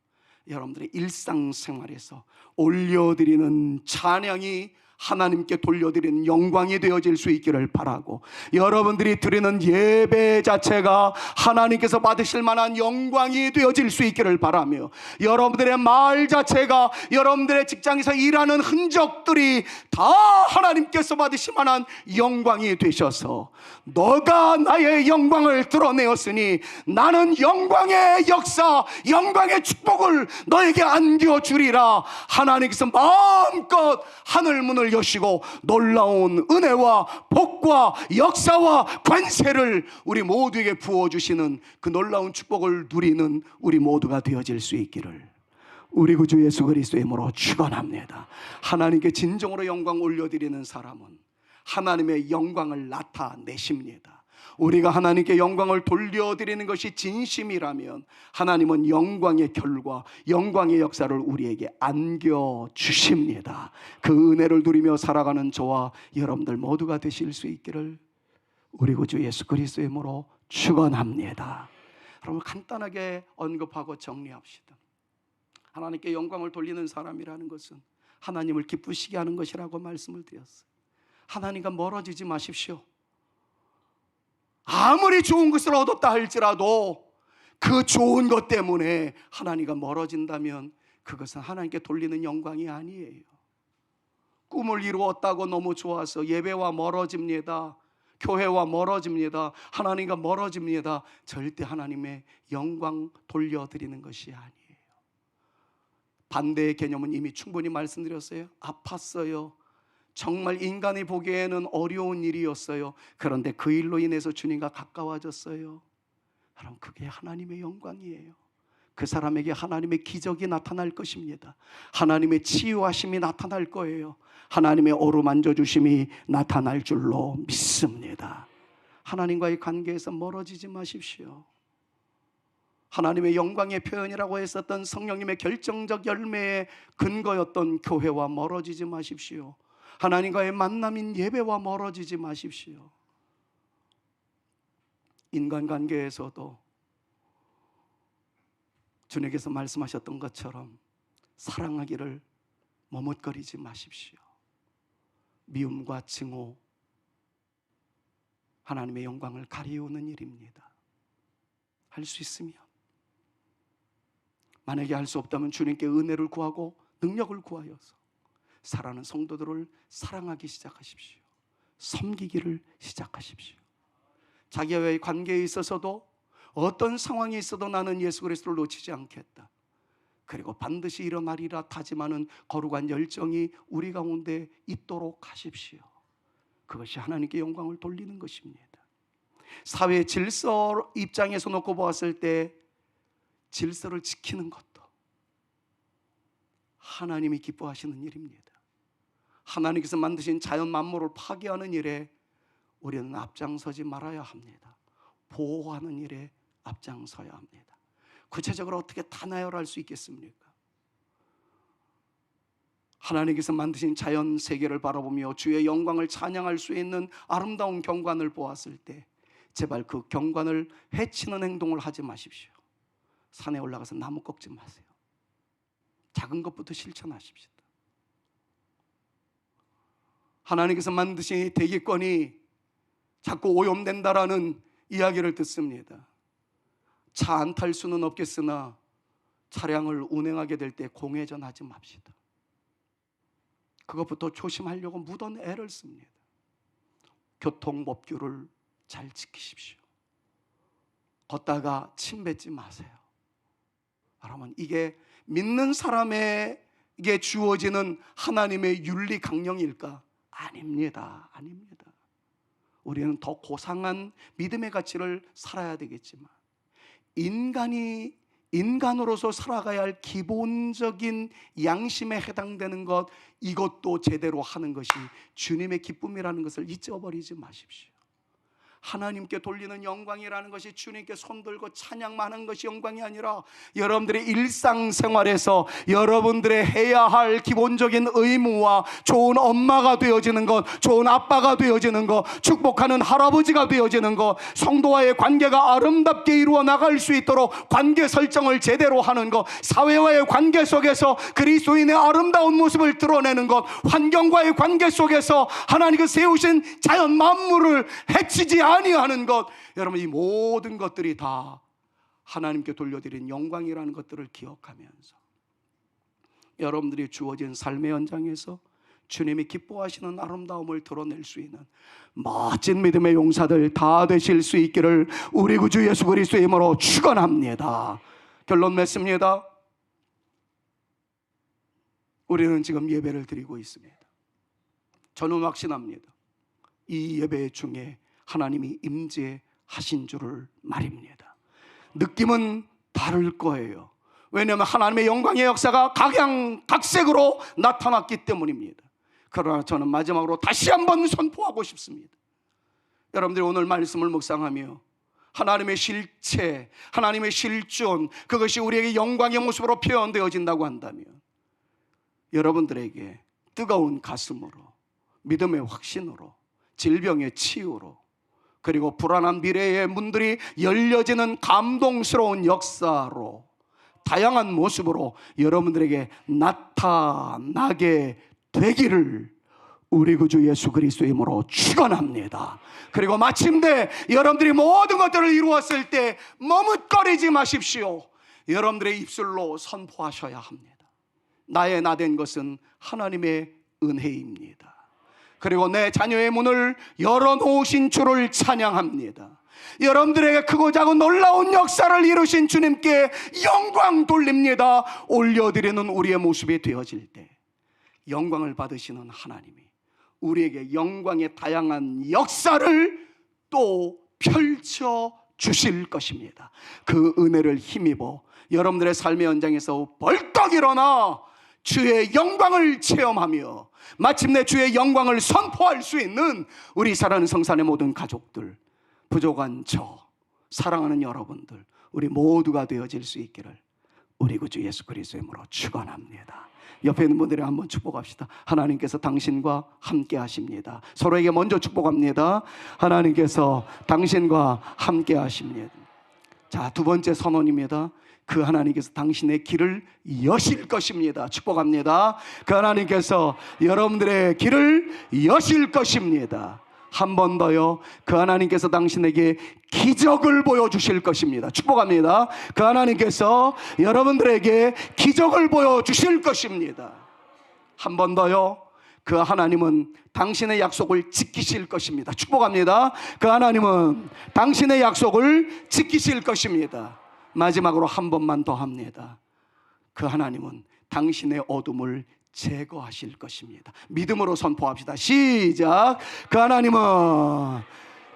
여러분들의 일상생활에서 올려드리는 찬양이 하나님께 돌려드리는 영광이 되어질 수 있기를 바라고, 여러분들이 드리는 예배 자체가 하나님께서 받으실 만한 영광이 되어질 수 있기를 바라며, 여러분들의 말 자체가, 여러분들의 직장에서 일하는 흔적들이 다 하나님께서 받으실 만한 영광이 되셔서, 너가 나의 영광을 드러내었으니 나는 영광의 역사, 영광의 축복을 너에게 안겨주리라. 하나님께서 마음껏 하늘 문을 여시고 놀라운 은혜와 복과 역사와 관세를 우리 모두에게 부어주시는 그 놀라운 축복을 누리는 우리 모두가 되어질 수 있기를 우리 구주 예수 그리스도의 이름으로 축원합니다. 하나님께 진정으로 영광 올려드리는 사람은 하나님의 영광을 나타내십니다. 우리가 하나님께 영광을 돌려드리는 것이 진심이라면 하나님은 영광의 결과, 영광의 역사를 우리에게 안겨주십니다. 그 은혜를 누리며 살아가는 저와 여러분들 모두가 되실 수 있기를 우리 구주 예수 그리스도의 이름으로 축원합니다. 여러분, 간단하게 언급하고 정리합시다. 하나님께 영광을 돌리는 사람이라는 것은 하나님을 기쁘시게 하는 것이라고 말씀을 드렸어요. 하나님과 멀어지지 마십시오. 아무리 좋은 것을 얻었다 할지라도 그 좋은 것 때문에 하나님과 멀어진다면 그것은 하나님께 돌리는 영광이 아니에요. 꿈을 이루었다고 너무 좋아서 예배와 멀어집니다. 교회와 멀어집니다. 하나님과 멀어집니다. 절대 하나님의 영광 돌려드리는 것이 아니에요. 반대의 개념은 이미 충분히 말씀드렸어요. 아팠어요. 정말 인간이 보기에는 어려운 일이었어요. 그런데 그 일로 인해서 주님과 가까워졌어요. 여러분, 그게 하나님의 영광이에요. 그 사람에게 하나님의 기적이 나타날 것입니다. 하나님의 치유하심이 나타날 거예요. 하나님의 어루만져 주심이 나타날 줄로 믿습니다. 하나님과의 관계에서 멀어지지 마십시오. 하나님의 영광의 표현이라고 했었던 성령님의 결정적 열매의 근거였던 교회와 멀어지지 마십시오. 하나님과의 만남인 예배와 멀어지지 마십시오. 인간관계에서도 주님께서 말씀하셨던 것처럼 사랑하기를 머뭇거리지 마십시오. 미움과 증오, 하나님의 영광을 가리우는 일입니다. 할 수 있으면, 만약에 할 수 없다면 주님께 은혜를 구하고 능력을 구하여서 사랑하는 성도들을 사랑하기 시작하십시오. 섬기기를 시작하십시오. 자기와의 관계에 있어서도 어떤 상황이 있어도 나는 예수 그리스도를 놓치지 않겠다. 그리고 반드시 일어나리라 다짐하는 거룩한 열정이 우리 가운데 있도록 하십시오. 그것이 하나님께 영광을 돌리는 것입니다. 사회 질서 입장에서 놓고 보았을 때 질서를 지키는 것도 하나님이 기뻐하시는 일입니다. 하나님께서 만드신 자연 만물을 파괴하는 일에 우리는 앞장서지 말아야 합니다. 보호하는 일에 앞장서야 합니다. 구체적으로 어떻게 다 나열할 수 있겠습니까? 하나님께서 만드신 자연 세계를 바라보며 주의 영광을 찬양할 수 있는 아름다운 경관을 보았을 때 제발 그 경관을 해치는 행동을 하지 마십시오. 산에 올라가서 나무 꺾지 마세요. 작은 것부터 실천하십시오. 하나님께서 만드신 대기권이 자꾸 오염된다라는 이야기를 듣습니다. 차 안 탈 수는 없겠으나 차량을 운행하게 될 때 공회전하지 맙시다. 그것부터 조심하려고 무던 애를 씁니다. 교통법규를 잘 지키십시오. 걷다가 침 뱉지 마세요. 여러분, 이게 믿는 사람에게 주어지는 하나님의 윤리 강령일까? 아닙니다. 아닙니다. 우리는 더 고상한 믿음의 가치를 살아야 되겠지만 인간이 인간으로서 살아가야 할 기본적인 양심에 해당되는 것, 이것도 제대로 하는 것이 주님의 기쁨이라는 것을 잊어버리지 마십시오. 하나님께 돌리는 영광이라는 것이 주님께 손들고 찬양만 하는 것이 영광이 아니라 여러분들의 일상생활에서 여러분들의 해야 할 기본적인 의무와 좋은 엄마가 되어지는 것, 좋은 아빠가 되어지는 것, 축복하는 할아버지가 되어지는 것, 성도와의 관계가 아름답게 이루어 나갈 수 있도록 관계 설정을 제대로 하는 것, 사회와의 관계 속에서 그리스도인의 아름다운 모습을 드러내는 것, 환경과의 관계 속에서 하나님께서 세우신 자연 만물을 해치지 아니하는 것, 여러분 이 모든 것들이 다 하나님께 돌려드린 영광이라는 것들을 기억하면서 여러분들이 주어진 삶의 현장에서 주님이 기뻐하시는 아름다움을 드러낼 수 있는 멋진 믿음의 용사들 다 되실 수 있기를 우리 구주 예수 그리스도의 이름으로 축원합니다. 결론 맺습니다. 우리는 지금 예배를 드리고 있습니다. 저는 확신합니다. 이 예배 중에 하나님이 임재하신 줄을 말입니다. 느낌은 다를 거예요. 왜냐하면 하나님의 영광의 역사가 각양각색으로 나타났기 때문입니다. 그러나 저는 마지막으로 다시 한번 선포하고 싶습니다. 여러분들이 오늘 말씀을 묵상하며 하나님의 실체, 하나님의 실존, 그것이 우리에게 영광의 모습으로 표현되어진다고 한다면 여러분들에게 뜨거운 가슴으로, 믿음의 확신으로, 질병의 치유로, 그리고 불안한 미래의 문들이 열려지는 감동스러운 역사로, 다양한 모습으로 여러분들에게 나타나게 되기를 우리 구주 예수 그리스도의 이름으로 축원합니다. 그리고 마침내 여러분들이 모든 것들을 이루었을 때 머뭇거리지 마십시오. 여러분들의 입술로 선포하셔야 합니다. 나의 나된 것은 하나님의 은혜입니다. 그리고 내 자녀의 문을 열어놓으신 주를 찬양합니다. 여러분들에게 크고 작은 놀라운 역사를 이루신 주님께 영광 돌립니다. 올려드리는 우리의 모습이 되어질 때 영광을 받으시는 하나님이 우리에게 영광의 다양한 역사를 또 펼쳐 주실 것입니다. 그 은혜를 힘입어 여러분들의 삶의 현장에서 벌떡 일어나 주의 영광을 체험하며 마침내 주의 영광을 선포할 수 있는 우리 사랑하는 성산의 모든 가족들, 부족한 저, 사랑하는 여러분들, 우리 모두가 되어질 수 있기를 우리 구주 예수 그리스도의 이름으로 축원합니다. 옆에 있는 분들이 한번 축복합시다. 하나님께서 당신과 함께 하십니다. 서로에게 먼저 축복합니다. 하나님께서 당신과 함께 하십니다. 자, 두 번째 선언입니다. 그 하나님께서 당신의 길을 여실 것입니다. 축복합니다. 그 하나님께서 여러분들의 길을 여실 것입니다. 한 번 더요. 그 하나님께서 당신에게 기적을 보여주실 것입니다. 축복합니다. 그 하나님께서 여러분들에게 기적을 보여주실 것입니다. 한 번 더요. 그 하나님은 당신의 약속을 지키실 것입니다. 축복합니다. 그 하나님은 당신의 약속을 지키실 것입니다. 마지막으로 한 번만 더 합니다. 그 하나님은 당신의 어둠을 제거하실 것입니다. 믿음으로 선포합시다. 시작. 그 하나님은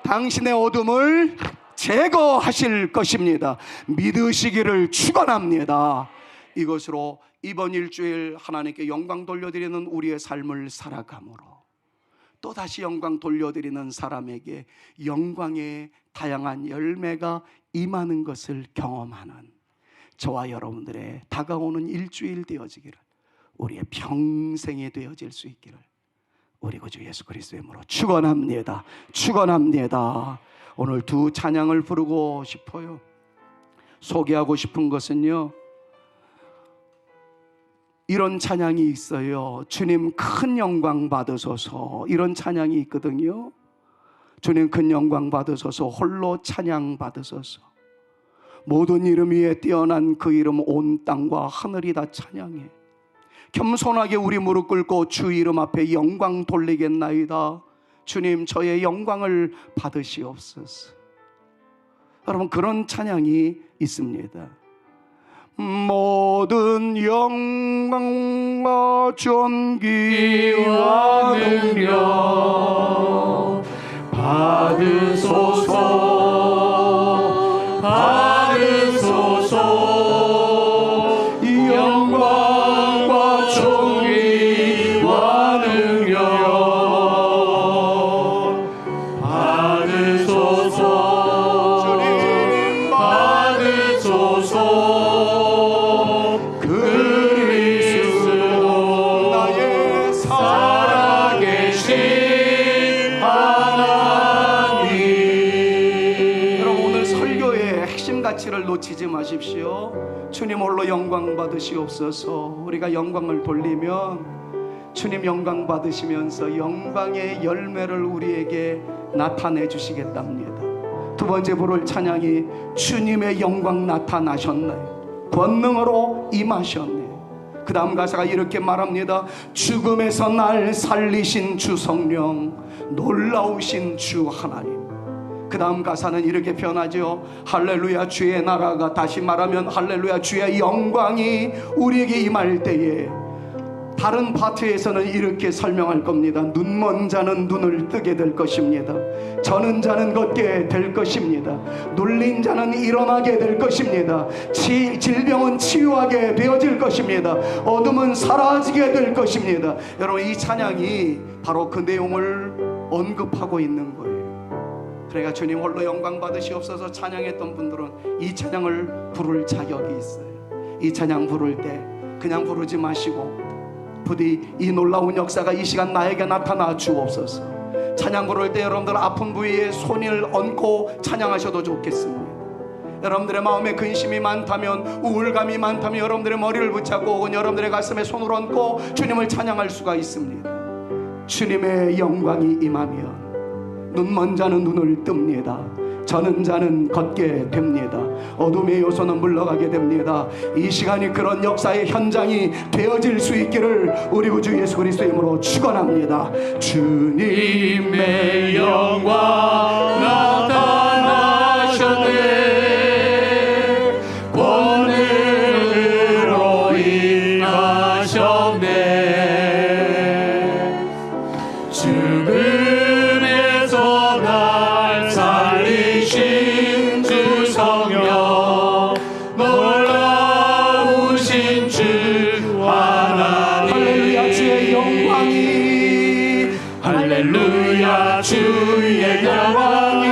당신의 어둠을 제거하실 것입니다. 믿으시기를 축원합니다. 이것으로 이번 일주일 하나님께 영광 돌려드리는 우리의 삶을 살아감으로 또다시 영광 돌려드리는 사람에게 영광의 다양한 열매가 임하는 것을 경험하는 저와 여러분들의 다가오는 일주일 되어지기를, 우리의 평생이 되어질 수 있기를 우리 구주 예수 그리스도의 이름으로 축원합니다. 축원합니다. 오늘 두 찬양을 부르고 싶어요. 소개하고 싶은 것은요, 이런 찬양이 있어요. 주님 큰 영광 받으소서. 이런 찬양이 있거든요. 주님 큰 영광 받으소서. 홀로 찬양 받으소서. 모든 이름 위에 뛰어난 그 이름 온 땅과 하늘이 다 찬양해. 겸손하게 우리 무릎 꿇고 주 이름 앞에 영광 돌리겠나이다. 주님 저의 영광을 받으시옵소서. 여러분 그런 찬양이 있습니다. 모든 영광과 존귀와 능력 받으소서. 받으소서. 영광과 존귀와 능력 받으소서. 주옵소서. 그리스도 나의 살아계신 하나님. 여러분, 오늘 설교의 핵심 가치를 놓치지 마십시오. 주님 홀로 영광 받으시옵소서. 우리가 영광을 돌리면 주님 영광 받으시면서 영광의 열매를 우리에게 나타내 주시겠답니다. 두 번째 부를 찬양이 주님의 영광 나타나셨나요? 권능으로 임하셨네요. 그 다음 가사가 이렇게 말합니다. 죽음에서 날 살리신 주 성령, 놀라우신 주 하나님. 그 다음 가사는 이렇게 표현하죠. 할렐루야 주의 나라가, 다시 말하면 할렐루야 주의 영광이 우리에게 임할 때에, 다른 파트에서는 이렇게 설명할 겁니다. 눈먼 자는 눈을 뜨게 될 것입니다. 저는 자는 걷게 될 것입니다. 눌린 자는 일어나게 될 것입니다. 질병은 치유하게 되어질 것입니다. 어둠은 사라지게 될 것입니다. 여러분, 이 찬양이 바로 그 내용을 언급하고 있는 거예요. 그러니까 주님 홀로 영광 받으시옵소서 찬양했던 분들은 이 찬양을 부를 자격이 있어요. 이 찬양 부를 때 그냥 부르지 마시고 부디 이 놀라운 역사가 이 시간 나에게 나타나 주옵소서. 찬양 부를 때 여러분들 아픈 부위에 손을 얹고 찬양하셔도 좋겠습니다. 여러분들의 마음에 근심이 많다면, 우울감이 많다면 여러분들의 머리를 붙잡고 혹은 여러분들의 가슴에 손을 얹고 주님을 찬양할 수가 있습니다. 주님의 영광이 임하면 눈먼 자는 눈을 뜹니다. 저는 자는 걷게 됩니다. 어둠의 요소는 물러가게 됩니다. 이 시간이 그런 역사의 현장이 되어질 수 있기를 우리 구주 예수 그리스도의 이름으로 축원합니다. 주님의 영광 나타나셨네. 권능으로 임하셨네. 죽음에서 날 살리신 주 성령, 놀라우신 주 하나님. 할렐루야 주의 영광이, 할렐루야 주의 영광이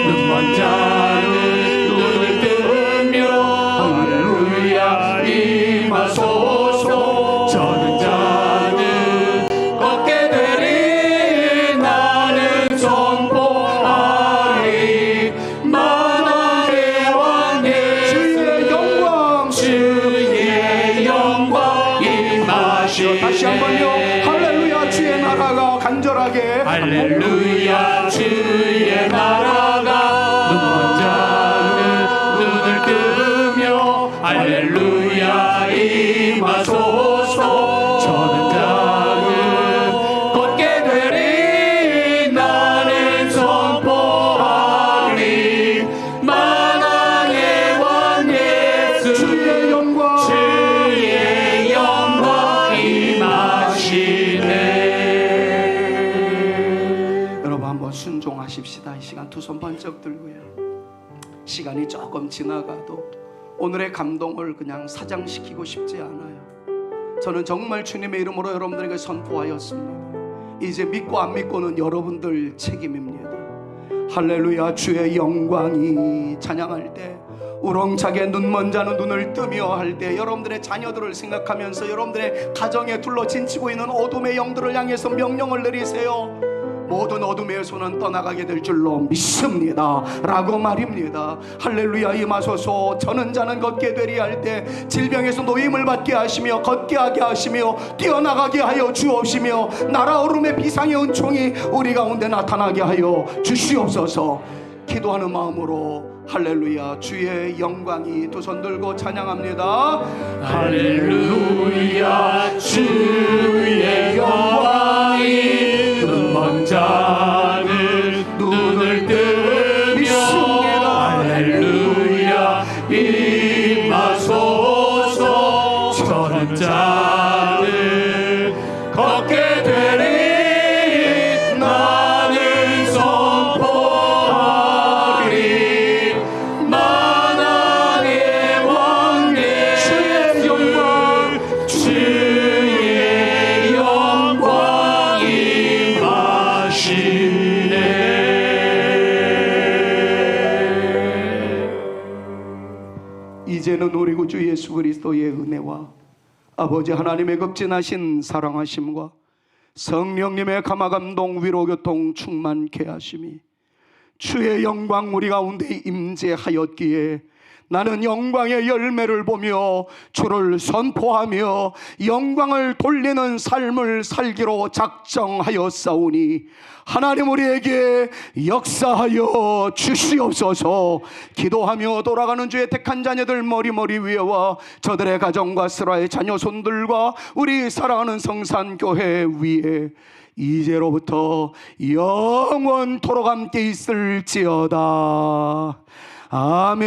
눈먼 자는 눈을 뜨며 할렐루야 임하소서. 저는 자는 걷게 되리 나는 선포하리 만왕의 왕 주의 영광, 주의 영광 임하시네. 다시 한번요. 할렐루야 주의 나라가 간절하게, 할렐루야 주의 나라가 눈먼 자는 눈을 뜨며 할렐루야 임하소서. 저는 자는 걷게 되리 나는 선포하리 만왕의 왕 예수. 주의 영광, 주의 영광 임하시네. 여러분 한번 순종하십시다. 이 시간 두 손 번쩍 들고요. 시간이 조금 지나가도 오늘의 감동을 그냥 사장시키고 싶지 않아요. 저는 정말 주님의 이름으로 여러분들에게 선포하였습니다. 이제 믿고 안 믿고는 여러분들 책임입니다. 할렐루야 주의 영광이 찬양할 때, 우렁차게 눈먼 자는 눈을 뜨며 할 때 여러분들의 자녀들을 생각하면서 여러분들의 가정에 둘러진치고 있는 어둠의 영들을 향해서 명령을 내리세요. 모든 어둠의 손은 떠나가게 될 줄로 믿습니다 라고 말입니다. 할렐루야 임하소서. 저는 자는 걷게 되리 할 때 질병에서 노임을 받게 하시며 걷게 하게 하시며 뛰어나가게 하여 주옵시며 날아오름의 비상의 은총이 우리 가운데 나타나게 하여 주시옵소서. 기도하는 마음으로 할렐루야 주의 영광이, 두 손 들고 찬양합니다. 할렐루야 주의 영광이 눈먼 자는 눈을 뜨며 할렐루야 임하소서. 저는 자는 걷게 되리 나는 선포하리 만왕의 왕 예수의 영광. 주의 영광 임하시네. 이제는 살아계신 우리 구주 예수 그리스도의 은혜와 아버지 하나님의 급진하신 사랑하심과 성령님의 감화감동 위로교통 충만케 하심이 주의 영광 우리 가운데 임재하였기에 나는 영광의 열매를 보며 주를 선포하며 영광을 돌리는 삶을 살기로 작정하였사오니 하나님 우리에게 역사하여 주시옵소서. 기도하며 돌아가는 주의 택한 자녀들 머리머리 위에와 저들의 가정과 스라의 자녀손들과 우리 사랑하는 성산교회 위에 이제로부터 영원토록 함께 있을지어다. 아멘.